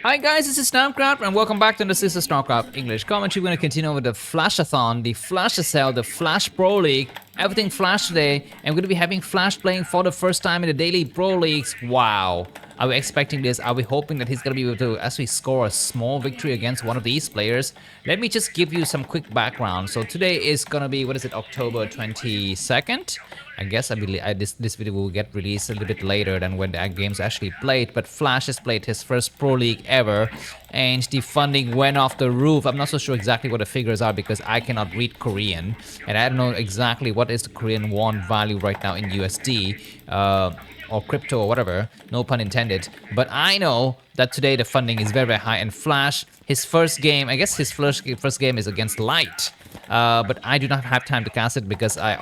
Hi guys, this is Namcraft and welcome back to this is the Starcraft English commentary. We're going to continue with the Flashathon, the Flash Zelle, the Flash Pro League, everything Flash today, and we're going to be having Flash playing for the first time in the daily Pro Leagues. Wow. Are we expecting this? Are we hoping that he's going to be able to actually score a small victory against one of these players? Let me just give you some quick background. So today is going to be, what is it, October 22nd? I guess I believe this video will get released a little bit later than when the game's actually played, but Flash has played his first Pro League ever, and the funding went off the roof. I'm not so sure exactly what the figures are because I cannot read Korean, and I don't know exactly what is the Korean won value right now in USD. Or crypto or whatever, no pun intended. But I know that today the funding is very, very high, and Flash, his first game, I guess his first game is against Light. But I do not have time to cast it because I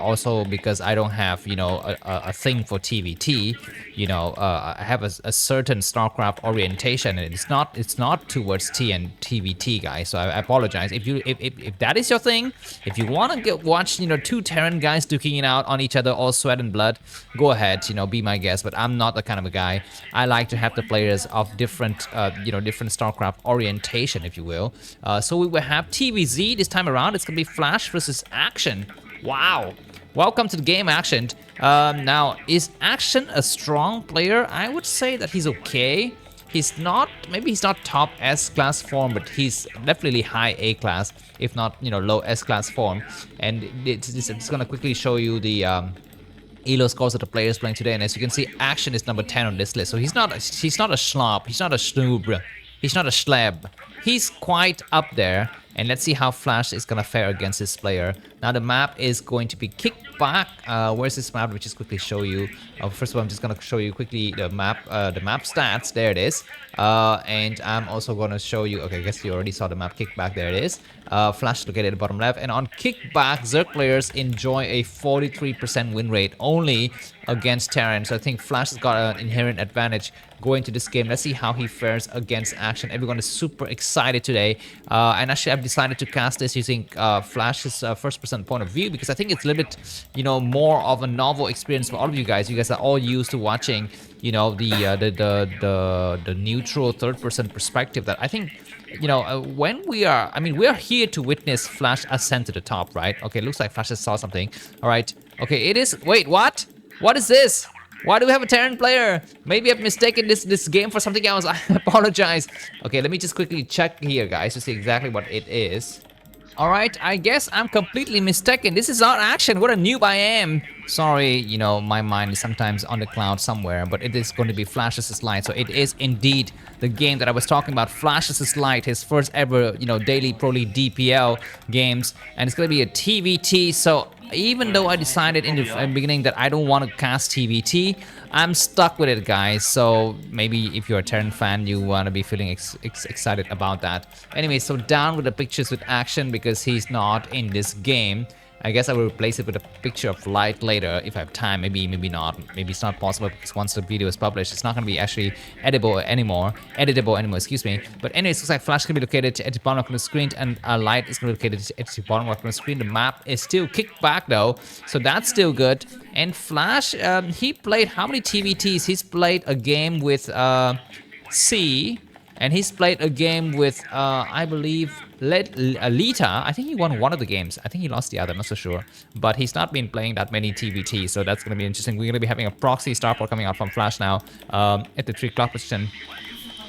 don't have, you know, a thing for TvT. You know, I have a certain Starcraft orientation, and it's not towards T and TvT, guys. So I apologize if that is your thing. If you want to watch, you know, two Terran guys duking it out on each other, all sweat and blood, go ahead, you know, be my guest. But I'm not the kind of a guy. I like to have the players of different, you know, different Starcraft orientation, if you will. So we will have TVZ this time around. It's gonna be Flash versus Action. Wow. Welcome to the game, Action. Now, is Action a strong player? I would say that he's okay. He's not, maybe he's not top S-class form, but he's definitely high A-class, if not, you know, low S-class form. And it's gonna quickly show you the elo scores of the players playing today, and as you can see, Action is number 10 on this list. So he's not a schlop, he's not a snoob, he's not a schleb. He's quite up there, and let's see how Flash is gonna fare against this player. Now the map is going to be Kickback. Where's this map? Let me just quickly show you. First of all, I'm just gonna show you quickly the map stats. There it is. And I'm also gonna show you. Okay, I guess you already saw the map Kickback. There it is. Flash located at the bottom left. And on Kickback, Zerg players enjoy a 43% win rate only against Terran. So I think Flash has got an inherent advantage going to this game. Let's see how he fares against Action. Everyone is super excited today. And actually, I've decided to cast this using Flash's first-person point of view because I think it's a little bit, you know, more of a novel experience for all of you guys. You guys are all used to watching, you know, the neutral third-person perspective that I think, you know, when we are, I mean, we are here to witness Flash ascend to the top, right? Okay, looks like Flash just saw something. All right. Okay, it is. Wait, what? What is this? Why do we have a Terran player? Maybe I've mistaken this game for something else. I apologize. Okay, let me just quickly check here, guys, to see exactly what it is. All right, I guess I'm completely mistaken. This is not Action. What a noob I am. Sorry, you know, my mind is sometimes on the cloud somewhere, but it is going to be Flash's Light. So it is indeed the game that I was talking about, Flash's Light, his first ever, you know, daily Pro League DPL games, and it's going to be a TvT. So even though I decided in the beginning that I don't want to cast TvT, I'm stuck with it, guys. So maybe if you're a Terran fan, you want to be feeling excited about that. Anyway, so down with the pictures with Action because he's not in this game. I guess I will replace it with a picture of Light later if I have time. Maybe not. Maybe it's not possible because once the video is published, it's not going to be actually editable anymore, excuse me. But anyways, it looks like Flash can be located at the bottom of the screen, and Light is going to be located at the bottom of the screen. The map is still kicked back though, so that's still good. And Flash, he played how many TvTs? He's played a game with C. And he's played a game with, I believe, Alita. I think he won one of the games. I think he lost the other, I'm not so sure. But he's not been playing that many TvT, so that's going to be interesting. We're going to be having a proxy starport coming out from Flash now at the 3 o'clock position.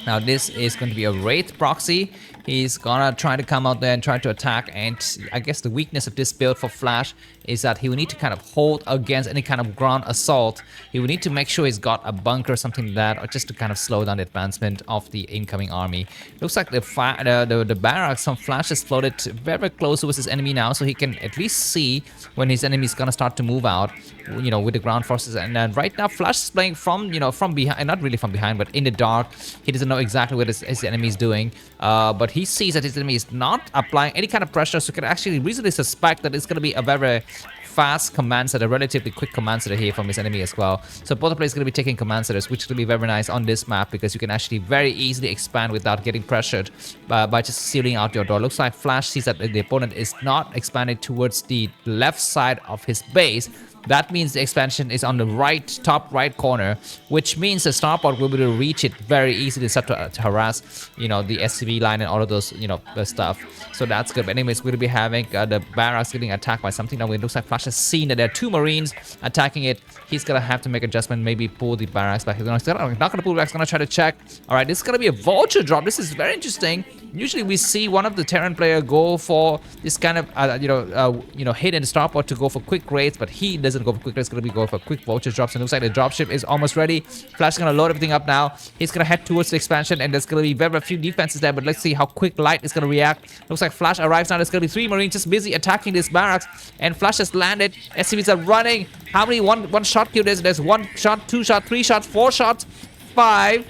Now this is going to be a Wraith proxy. He's gonna try to come out there and try to attack, and I guess the weakness of this build for Flash is that he will need to kind of hold against any kind of ground assault. He will need to make sure he's got a bunker or something like that, or just to kind of slow down the advancement of the incoming army. Looks like the barracks from Flash is floated very, very close to his enemy now, so he can at least see when his enemy is gonna start to move out, you know, with the ground forces. And right now Flash is playing from, you know, from behind, not really from behind, but in the dark. He doesn't know exactly what his enemy is doing, but he sees that his enemy is not applying any kind of pressure, so he can actually reasonably suspect that it's going to be a very fast command set, a relatively quick command set here from his enemy as well. So both players are going to be taking command setters, which will be very nice on this map because you can actually very easily expand without getting pressured by just sealing out your door. Looks like Flash sees that the opponent is not expanded towards the left side of his base, That means the expansion is on the right, top right corner, which means the starport will be able to reach it very easily to start to harass, you know, the SCV line and all of those, you know, the stuff. So that's good. But anyways, we're going to be having the barracks getting attacked by something. Now it looks like Flash has seen that there are 2 Marines attacking it. He's going to have to make adjustment, maybe pull the barracks back. He's not going to pull back. He's going to try to check. All right, this is going to be a vulture drop. This is very interesting. Usually we see one of the Terran player go for this kind of, hit and starport to go for quick raids, but he doesn't go for quick raids. Going to be going for quick vulture drops. And it looks like the dropship is almost ready. Flash is going to load everything up now. He's going to head towards the expansion, and there's going to be very few defenses there, but let's see how quick Light is going to react. Looks like Flash arrives now. There's going to be 3 Marines just busy attacking this barracks, and Flash has landed. SCVs are running. How many one shot kill there's 1 shot, 2 shot, 3 shots, 4 shots, 5.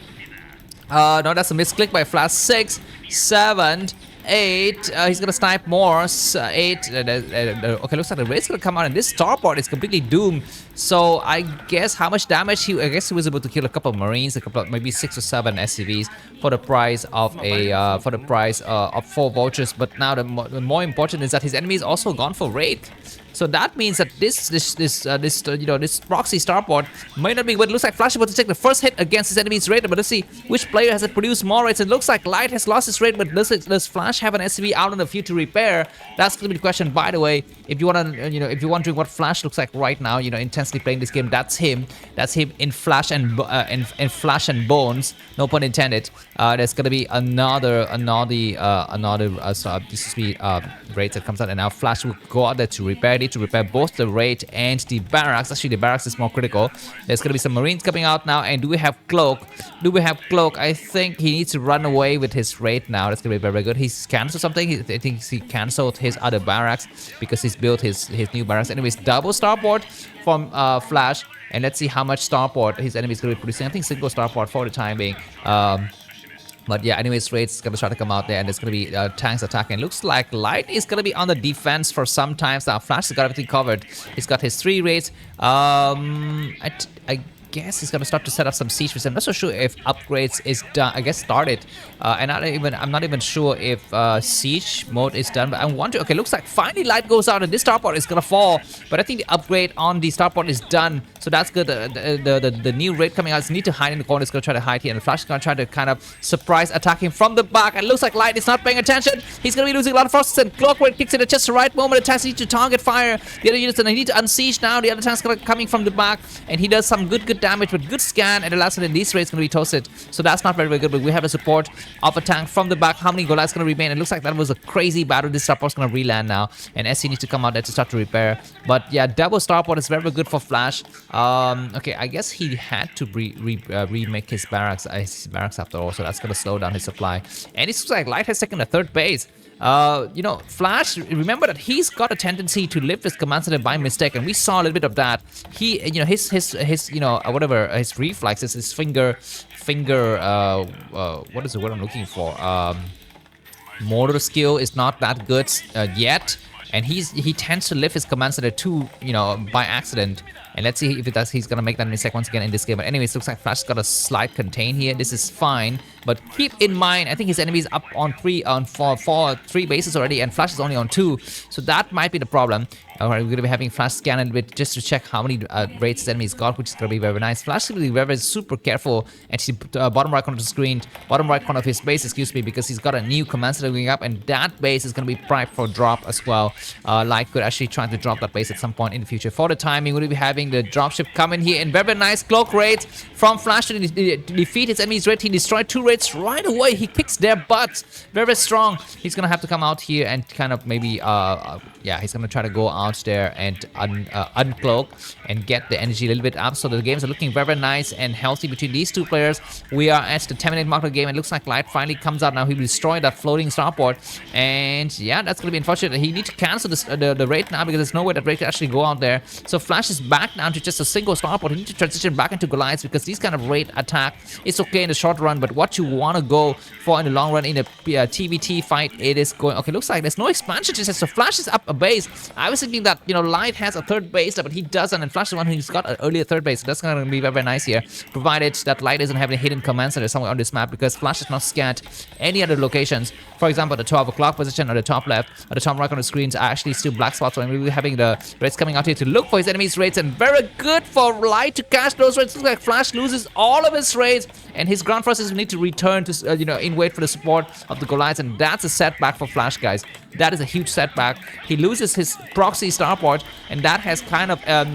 No, that's a misclick by Flash. 6, 7, 8. He's gonna snipe more. 8. Okay, looks like the raid's gonna come out, and this starport is completely doomed. So I guess how much damage I guess he was able to kill a couple of Marines, a couple of maybe 6 or 7 SCVs for the price of of 4 vultures. But now the more important is that his enemy is also gone for raid. So that means that this proxy starport might not be what it looks like. Flash is able to take the first hit against his enemy's raid, but let's see which player has produced more raids. It looks like Light has lost his raid, but does Flash have an SCV out in the field to repair? That's gonna be the question. By the way, if you wanna, if you're wondering what Flash looks like right now, intensely playing this game, that's him. That's him in Flash and in Flash and Bones. No pun intended. There's gonna be another raid that comes out, and now Flash will go out there to repair it. To repair both the raid and the barracks. Actually, the barracks is more critical. There's gonna be some Marines coming out now. And do we have Cloak? I think he needs to run away with his raid now. That's gonna be very, very good. He's canceled something. I think he canceled his other barracks because he's built his new barracks. Anyways, double starport from Flash. And let's see how much starport his enemy is gonna be producing. I think single starport for the time being. But yeah, anyways, raids gonna start to come out there, and there's gonna be tanks attacking. Looks like Light is gonna be on the defense for some time. Now Flash has got everything covered. He's got his 3 raids. I guess he's gonna start to set up some siege for them. I'm not so sure if upgrades is done. I guess started, and I'm not even sure if siege mode is done. But I wonder. Okay, looks like finally Light goes out, and this starport is gonna fall. But I think the upgrade on the starport is done, so that's good. The new raid coming out is need to hide in the corner. It's gonna try to hide here, and Flash is gonna try to kind of surprise attack him from the back. And it looks like Light is not paying attention. He's gonna be losing a lot of forces, and Clockwork kicks in at just the right moment. Attacks need to target fire. The other units, and they need to unsiege now. The other tanks coming from the back, and he does some good damage with good scan, and the last one in these raids going to be toasted. So that's not very, very good, but we have a support of a tank from the back. How many Goliaths going to remain? It looks like that was a crazy battle. This starport's going to re-land now, and SC needs to come out there to start to repair. But yeah, double starport is very, very good for Flash. Okay, I guess he had to remake his barracks after all, so that's going to slow down his supply. And it looks like Light has taken the 3rd base. Flash, remember that he's got a tendency to lift his command center by mistake, and we saw a little bit of that. He, his his reflexes, his finger, what is the word I'm looking for? Motor skill is not that good yet, and he tends to lift his command center too, by accident. And let's see if it does. He's gonna make that mistake once again in this game. But anyways, looks like Flash's got a slight contain here. This is fine, but keep in mind, I think his enemy is up on 3 bases already, and Flash is only on 2. So that might be the problem. Alright, we're gonna be having Flash scan a little bit just to check how many raids his enemy's got, which is gonna be very, very nice. Flash is gonna be very, very super careful, and see bottom right corner of the screen, bottom right corner of his base, excuse me, because he's got a new command center going up, and that base is gonna be primed for drop as well. Light could actually try to drop that base at some point in the future. For the timing, we're gonna be having the dropship come in here, and very, very nice cloak raids from Flash to defeat his enemy's raid. He destroyed 2 raids right away. He kicks their butts. Very, very strong. He's gonna have to come out here and kind of maybe he's gonna try to go out there and uncloak and get the energy a little bit up. So the games are looking very, very nice and healthy between these 2 players. We are at the 10-minute mark of the game, and it looks like Light finally comes out now. He will destroy that floating starport, and yeah, that's gonna be unfortunate. He needs to cancel this, the raid now, because there's no way that raid can actually go out there. So Flash is back back down to just a single starport. He needs to transition back into Goliaths because these kind of raid attack is okay in the short run, but what you want to go for in the long run in a TvT fight, it is going. Okay, looks like there's no expansion. Just so Flash is up a base. I was thinking that Light has a third base, but he doesn't, and Flash is the one who's got an earlier third base. So that's going to be very, very nice here, provided that Light doesn't have any hidden command center somewhere on this map, because Flash is not scanned any other locations. For example, the 12 o'clock position or the top left or the top right on the screens are actually still black spots. So we'll be having the raids coming out here to look for his enemy's raids, and very good for Light to catch those raids. Looks like Flash loses all of his raids, and his ground forces will need to return to in wait for the support of the Goliaths, and that's a setback for Flash, guys. That is a huge setback. He loses his proxy starport, and that has kind of has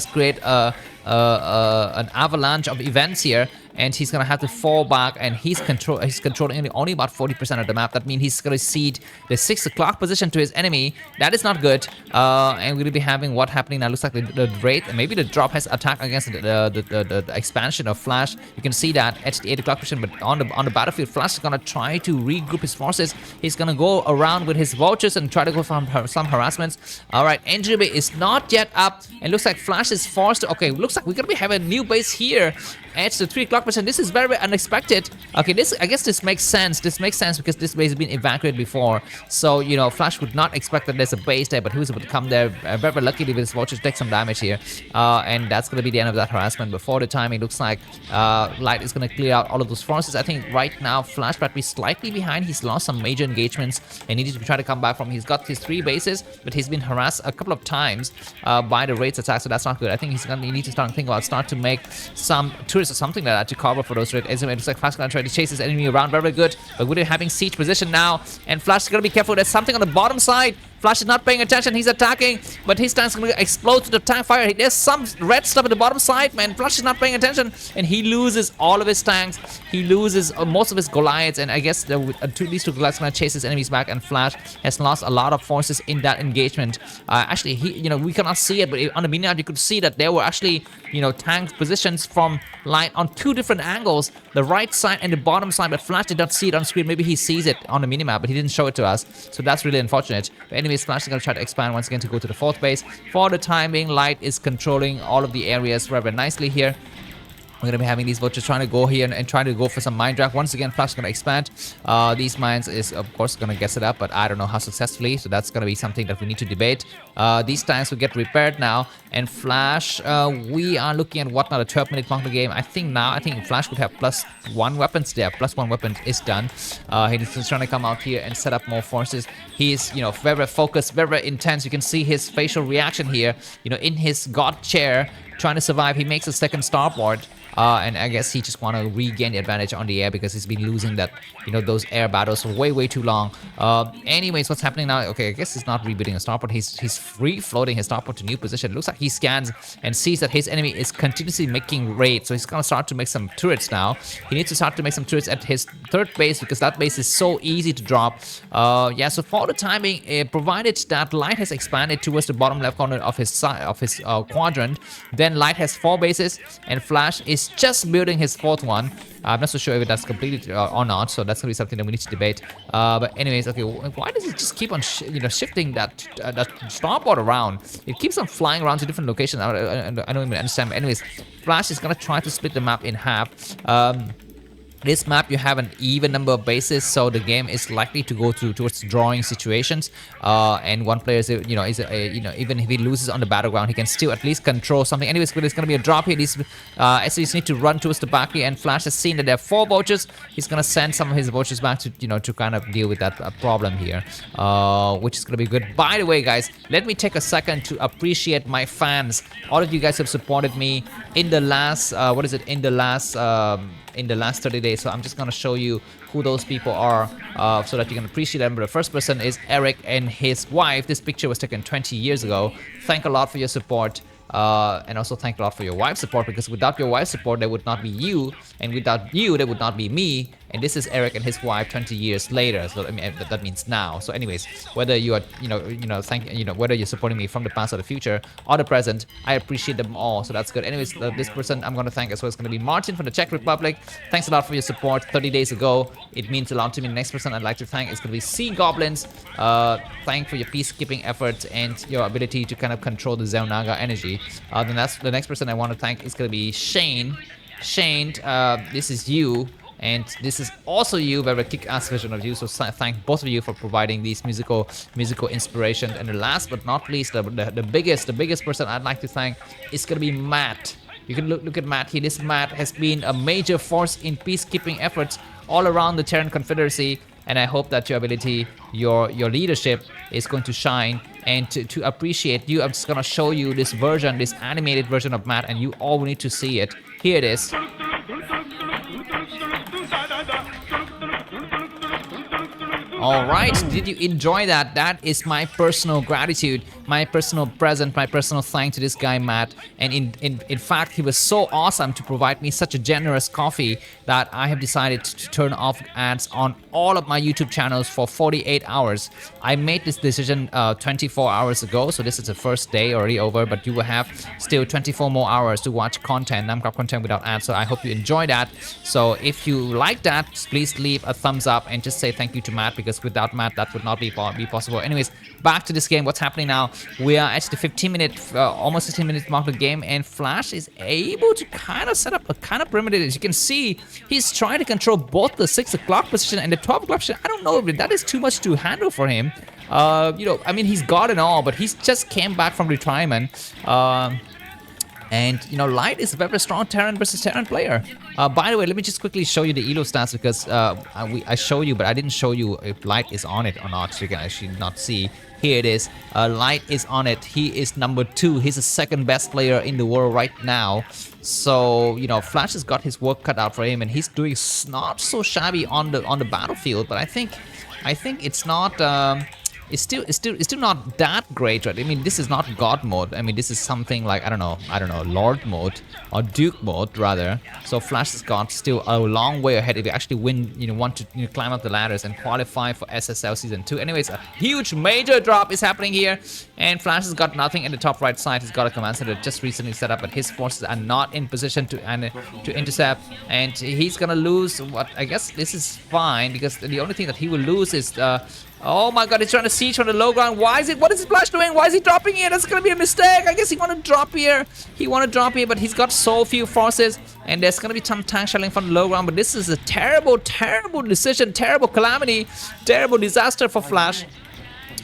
created an avalanche of events here, and he's gonna have to fall back, and he's controlling only about 40% of the map. That means he's gonna cede the 6 o'clock position to his enemy. That is not good. And we're gonna be having what happening now. Looks like the raid, maybe the drop has attacked against the expansion of Flash. You can see that at the 8 o'clock position, but on the battlefield, Flash is gonna try to regroup his forces. He's gonna go around with his vultures and try to go for some harassments. All right, entry bay is not yet up, and looks like Flash is forced to. Okay, looks like we're gonna be having a new base here at the 3 o'clock position. This is very, very unexpected. Okay, I guess this makes sense. This makes sense because this base has been evacuated before. So, Flash would not expect that there's a base there, but he was able to come there very, very luckily with his vultures take some damage here. And that's going to be the end of that harassment. Before the time, it looks like Light is going to clear out all of those forces. I think right now, Flash might be slightly behind. He's lost some major engagements and needed to try to come back from. He's got his 3 bases, but he's been harassed a couple of times by the raids attack, so that's not good. I think he's going to need to start to make some tourists or something like that to cover for those raids. It looks like Flash is going to try to chase his enemy around very, very good, but we're having siege position now, and Flash is going to be careful. There's something on the bottom side. Flash is not paying attention. He's attacking, but his tank's going to explode to the tank fire. There's some red stuff at the bottom side, man. Flash is not paying attention, and he loses all of his tanks. He loses most of his Goliaths, and I guess these 2 Goliaths are going to chase his enemies back, and Flash has lost a lot of forces in that engagement. Actually, we cannot see it, but on the minimap you could see that there were actually, tank positions from Light on 2 different angles, the right side and the bottom side, but Flash did not see it on screen. Maybe he sees it on the minimap, but he didn't show it to us, so that's really unfortunate. But anyways, Flash is going to try to expand once again to go to the 4th base. For the time being, Light is controlling all of the areas very nicely here. We're going to be having these vultures trying to go here and trying to go for some mine drag. Once again, Flash is going to expand. These mines is, of course, going to guess it up, but I don't know how successfully. So that's going to be something that we need to debate. These tanks will get repaired now. And Flash, we are looking at what now, the 12-minute mark of the game. I think Flash would have +1 weapons there. +1 weapon is done. He's just trying to come out here and set up more forces. He's, very, very focused, very, very intense. You can see his facial reaction here, in his god chair, trying to survive. He makes a 2nd starboard. And I guess he just want to regain the advantage on the air because he's been losing that, those air battles for way, way too long. Anyways, what's happening now? Okay, I guess he's not rebuilding a starport. He's free floating his starport to new position. It looks like he scans and sees that his enemy is continuously making raids. So he's gonna start to make some turrets now. He needs to start to make some turrets at his 3rd base because that base is so easy to drop. Yeah, so for the timing, provided that Light has expanded towards the bottom left corner of his quadrant, then Light has 4 bases and Flash is just building his 4th one. I'm not so sure if that's completed or not, so that's gonna be something that we need to debate. But anyways, okay, why does it just keep on shifting that starboard around? It keeps on flying around to different locations. I don't even understand. But anyways, Flash is gonna try to split the map in half. This map, you have an even number of bases, so the game is likely to go towards drawing situations. And one player is, even if he loses on the battleground, he can still at least control something. Anyways, there's going to be a drop here. These SCs need to run towards the back here, and Flash has seen that there are 4 vultures. He's going to send some of his vultures back to, to kind of deal with that problem here, which is going to be good. By the way, guys, let me take a second to appreciate my fans. All of you guys have supported me in the last, in the last 30 days. So I'm just gonna show you who those people are so that you can appreciate them. But the first person is Eric and his wife. This picture was taken 20 years ago. Thank a lot for your support. And also thank a lot for your wife's support, because without your wife's support there would not be you, and without you there would not be me, and this is Eric and his wife 20 years later. So I mean, that means now. So anyways, whether you are, whether you're supporting me from the past or the future or the present, I appreciate them all. So that's good. Anyways, this person I'm going to thank as well is going to be Martin from the Czech Republic. Thanks a lot for your support 30 days ago. It means a lot to me. The next person I'd like to thank is going to be Sea Goblins. Thank for your peacekeeping efforts and your ability to kind of control the Zelle Naga energy. Then that's the next person I want to thank is going to be Shane. Shane, this is you. And this is also you, very kick-ass version of you. So thank both of you for providing these musical inspiration. And the last but not least, the biggest person I'd like to thank is gonna be Matt. You can look at Matt here. This Matt has been a major force in peacekeeping efforts all around the Terran Confederacy. And I hope that your ability, your leadership is going to shine. And to appreciate you, I'm just gonna show you this version, this animated version of Matt, and you all need to see it. Here it is. Alright, did you enjoy that? That is my personal gratitude, my personal present, my personal thanks to this guy Matt. And in fact, he was so awesome to provide me such a generous coffee that I have decided to turn off ads on all of my YouTube channels for 48 hours. I made this decision 24 hours ago, so this is the first day already over, but you will have still 24 more hours to watch content, Namcraft content without ads, so I hope you enjoy that. So if you like that, please leave a thumbs up and just say thank you to Matt, because without Matt that would not be possible. Anyways, back to this game. What's happening now? We are at the 15-minute, almost 16-minute mark of the game, and Flash is able to kind of set up a kind of perimeter. As you can see, he's trying to control both the 6 o'clock position and the 12 o'clock position. I don't know if that is too much to handle for him. I mean, he's got it all, but he's just came back from retirement. And, Light is a very strong Terran versus Terran player. By the way, let me just quickly show you the elo stats, because I showed you, but I didn't show you if Light is on it or not, so you can actually not see. Here it is. Light is on it. He is number 2. He's the second best player in the world right now. So, Flash has got his work cut out for him, and he's doing not so shabby on the battlefield. But I think it's not. It's still not that great, right? I mean, this is not God mode. I mean, this is something like, I don't know, Lord mode or Duke mode rather. So Flash has got still a long way ahead if you actually want to climb up the ladders and qualify for SSL Season 2. Anyways, a huge major drop is happening here, and Flash has got nothing in the top right side. He's got a command center just recently set up, but his forces are not in position to intercept, and he's gonna lose. What I guess this is fine, because the only thing that he will lose is oh my god, he's trying to siege from the low ground. What is Flash doing? Why is he dropping here? That's gonna be a mistake. I guess he want to drop here. But he's got so few forces, and there's gonna be some tank shelling from the low ground. But this is a terrible decision, terrible calamity, terrible disaster for Flash.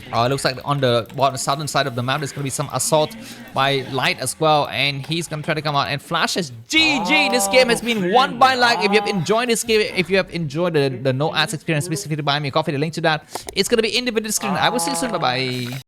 It looks like on the southern side of the map there's going to be some assault by Light as well, and he's going to try to come out, and Flash is GG. This game has been won by Light. If you have enjoyed this game, if you have enjoyed the no ads experience, please feel free to buy me a coffee. The link to that, it's going to be in the video description. I will see you soon. Bye bye.